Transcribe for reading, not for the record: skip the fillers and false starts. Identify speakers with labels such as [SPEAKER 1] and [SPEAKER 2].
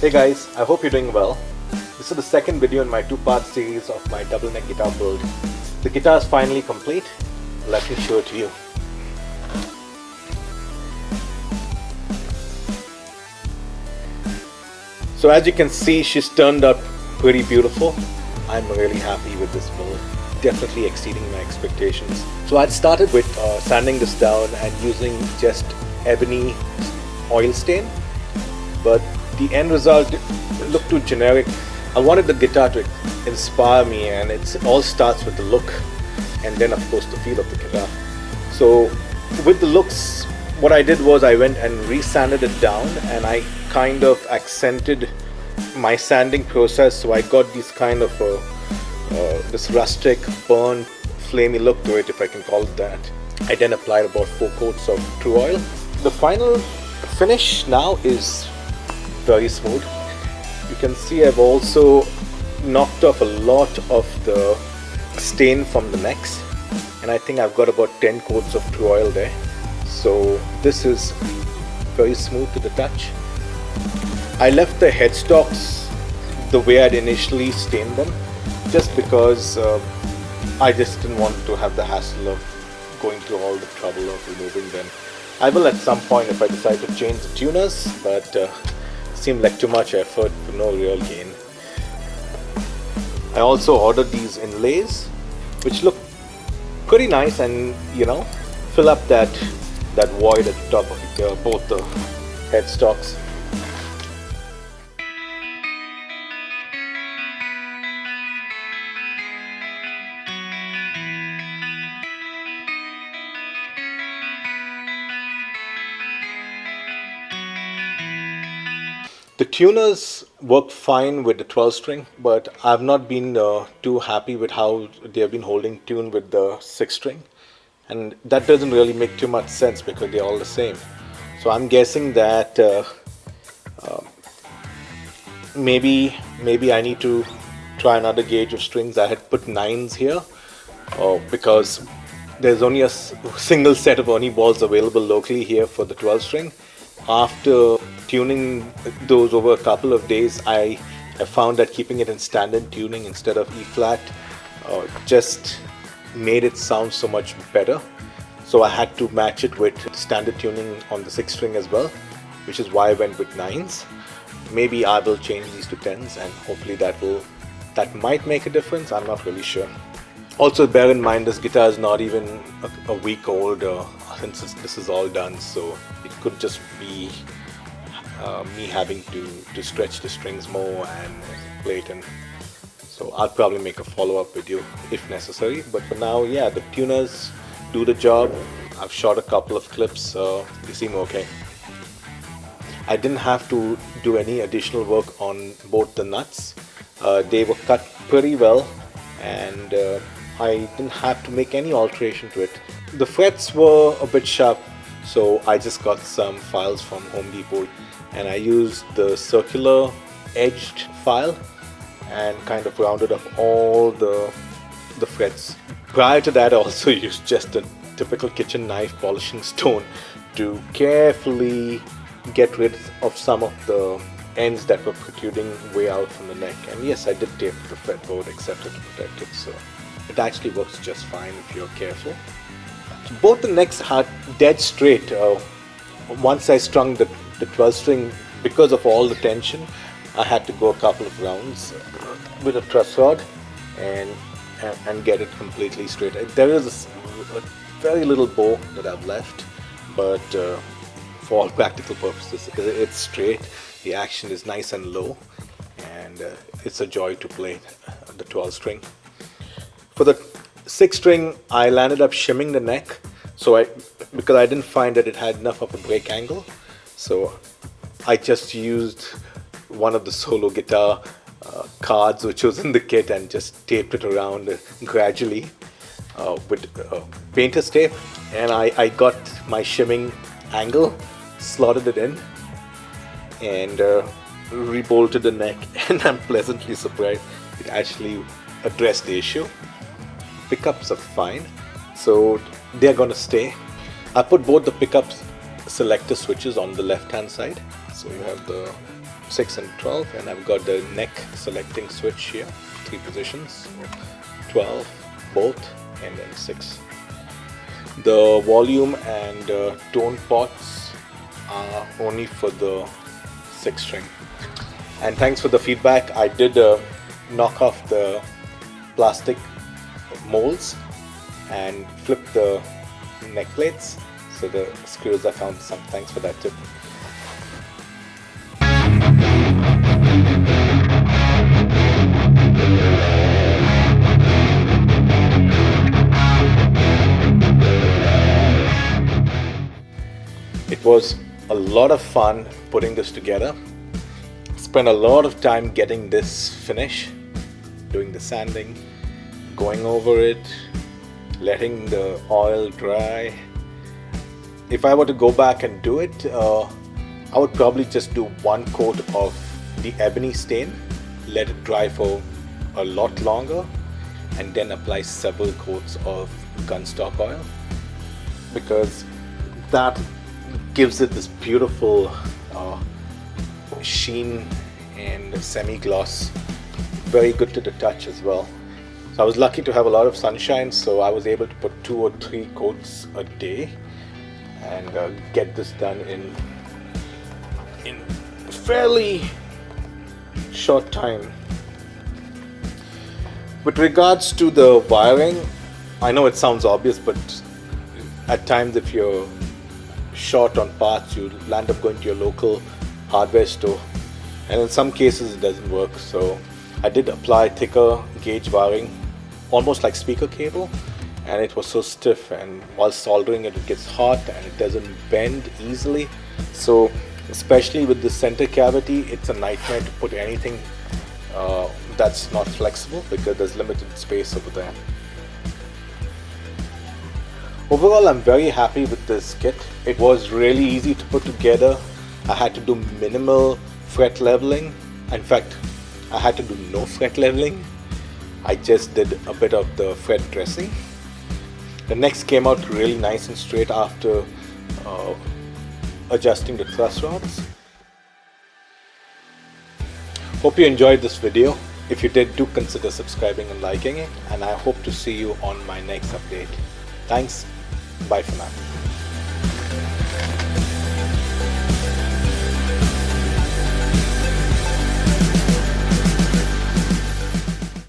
[SPEAKER 1] Hey guys, I hope you're doing well. This is the second video in my two-part series of my double neck guitar build. The guitar is finally complete. Let me show it to you. So as you can see, she's turned out pretty beautiful. I'm really happy with this build. Definitely exceeding my expectations. So I started with sanding this down and using just ebony oil stain, but the end result looked too generic. I wanted the guitar to inspire me, and it all starts with the look and then of course the feel of the guitar. So with the looks, what I did was I went and re-sanded it down, and I kind of accented my sanding process, so I got this kind of this rustic, burnt, flamey look to it, if I can call it that. I then applied about 4 coats of true oil. The final finish now is very smooth. You can see I've also knocked off a lot of the stain from the necks, and I think I've got about 10 coats of true oil there. So this is very smooth to the touch. I left the headstocks the way I'd initially stained them, just because I just didn't want to have the hassle of going through all the trouble of removing them. I will at some point if I decide to change the tuners, but seemed like too much effort for no real gain. I also ordered these inlays, which look pretty nice, and fill up that void at the top of both the headstocks. The tuners work fine with the 12 string, but I've not been too happy with how they have been holding tune with the 6 string, and that doesn't really make too much sense because they're all the same. So I'm guessing that maybe I need to try another gauge of strings. I had put 9s here because there's only a single set of Ernie balls available locally here for the 12 string. After tuning those over a couple of days, I have found that keeping it in standard tuning instead of E flat just made it sound so much better. So I had to match it with standard tuning on the 6 string as well, which is why I went with 9s. Maybe I will change these to 10s, and hopefully that might make a difference. I'm not really sure. Also bear in mind, this guitar is not even a week old since this is all done, so it could just be me having to stretch the strings more and play it in. So I'll probably make a follow-up video if necessary, but for now, yeah, the tuners do the job. I've shot a couple of clips, they seem okay. I didn't have to do any additional work on both the nuts. They were cut pretty well, and I didn't have to make any alteration to it. The frets were a bit sharp, so I just got some files from Home Depot, and I used the circular edged file and kind of rounded up all the frets. Prior to that, I also used just a typical kitchen knife polishing stone to carefully get rid of some of the ends that were protruding way out from the neck. And yes, I did tape the fretboard except to protect it, so it actually works just fine if you're careful. Both the necks are dead straight. Once I strung the 12 string, because of all the tension, I had to go a couple of rounds with a truss rod and get it completely straight. There is a very little bow that I've left, but for all practical purposes, it's straight. The action is nice and low, and it's a joy to play the 12 string. For the 6 string, I landed up shimming the neck, because I didn't find that it had enough of a break angle, so I just used one of the solo guitar cards which was in the kit and just taped it around gradually with painter's tape, and I got my shimming angle, slotted it in, and rebolted the neck, and I'm pleasantly surprised it actually addressed the issue. Pickups are fine, so they're gonna stay. I put both the pickups selector switches on the left hand side, so you have the 6 and 12, and I've got the neck selecting switch here, 3 positions, 12, both, and then 6. The volume and tone pots are only for the 6 string. And thanks for the feedback. I did knock off the plastic molds and flip the neck plates, so the screws I found some. Thanks for that tip. It was a lot of fun putting this together. Spent a lot of time getting this finish, doing the sanding, going over it, letting the oil dry. If I were to go back and do it, I would probably just do 1 coat of the ebony stain, let it dry for a lot longer, and then apply several coats of gunstock oil, because that gives it this beautiful sheen and semi-gloss. Very good to the touch as well. So I was lucky to have a lot of sunshine, so I was able to put 2 or 3 coats a day and get this done in fairly short time. With regards to the wiring, I know it sounds obvious, but at times if you're short on parts, you land up going to your local hardware store, and in some cases it doesn't work. So I did apply thicker gauge wiring, almost like speaker cable, and it was so stiff, and while soldering it, it gets hot and it doesn't bend easily. So especially with the center cavity, it's a nightmare to put anything that's not flexible, because there's limited space over there. Overall, I'm very happy with this kit. It was really easy to put together. I had to do minimal fret leveling. In fact, I had to do no fret leveling. I just did a bit of the fret dressing. The necks came out really nice and straight after adjusting the truss rods. Hope you enjoyed this video. If you did, do consider subscribing and liking it, and I hope to see you on my next update. Thanks. Bye for now.